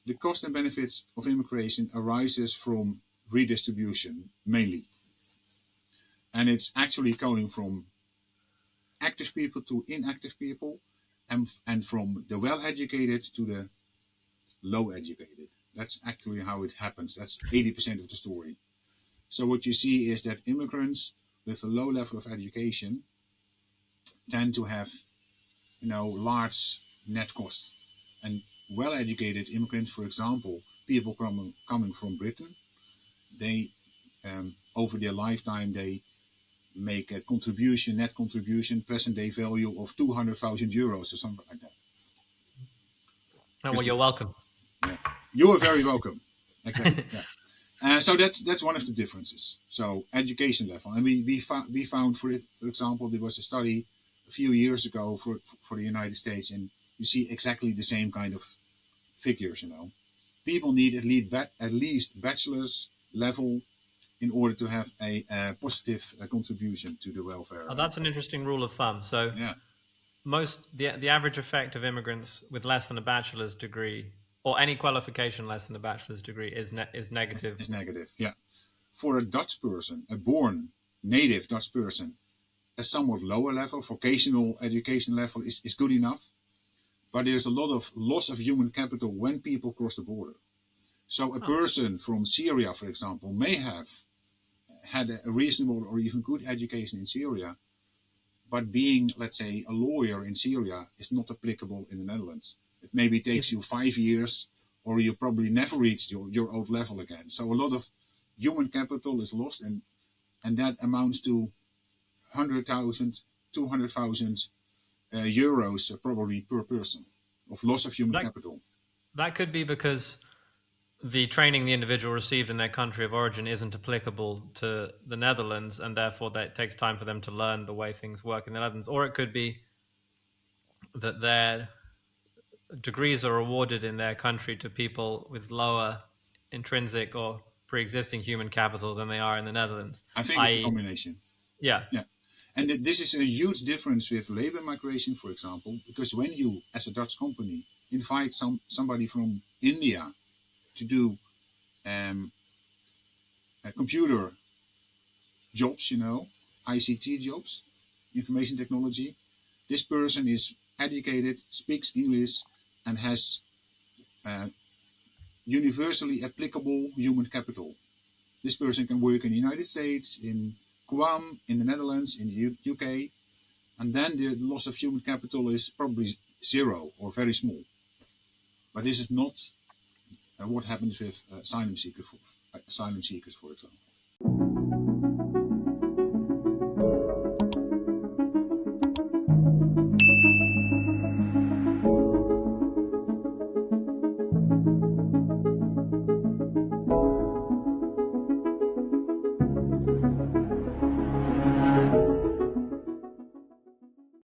the cost and benefits of immigration arises from redistribution mainly. And it's actually going from active people to inactive people, and from the well-educated to the low-educated. That's actually how it happens. That's 80% of the story. So what you see is that immigrants with a low level of education tend to have, large net costs. And well-educated immigrants, for example, people coming from Britain, they over their lifetime they make a net contribution, present day value of 200,000 euros or something like that. Oh, well, you're welcome. Yeah. You are very welcome. Exactly. Yeah. So that's one of the differences. So education level, and we found for example, there was a study a few years ago for the United States, and you see exactly the same kind of figures. People need at least bachelor's level in order to have a positive contribution to the welfare. Oh, that's an interesting rule of thumb. So Yeah. The average effect of immigrants with less than a bachelor's degree or any qualification less than a bachelor's degree is negative. Is negative, yeah. For a Dutch person, a born native Dutch person, a somewhat lower level, vocational education level is good enough. But there's a lot of loss of human capital when people cross the border. So a person from Syria, for example, may have had a reasonable or even good education in Syria, but being, let's say, a lawyer in Syria is not applicable in the Netherlands. It maybe takes you 5 years, or you probably never reach your old level again. So a lot of human capital is lost, and that amounts to 100,000, 200,000 euros probably per person of loss of human capital. That could be because the training the individual received in their country of origin isn't applicable to the Netherlands, and therefore that it takes time for them to learn the way things work in the Netherlands. Or it could be that their degrees are awarded in their country to people with lower intrinsic or pre-existing human capital than they are in the Netherlands. I think it's a combination. Yeah. And this is a huge difference with labor migration, for example, because when you, as a Dutch company, invite somebody from India to do computer jobs, ICT jobs, information technology, this person is educated, speaks English, and has universally applicable human capital. This person can work in the United States, in Guam, in the Netherlands, in the UK, and then the loss of human capital is probably zero or very small. But this is not what happens with asylum seekers, for example.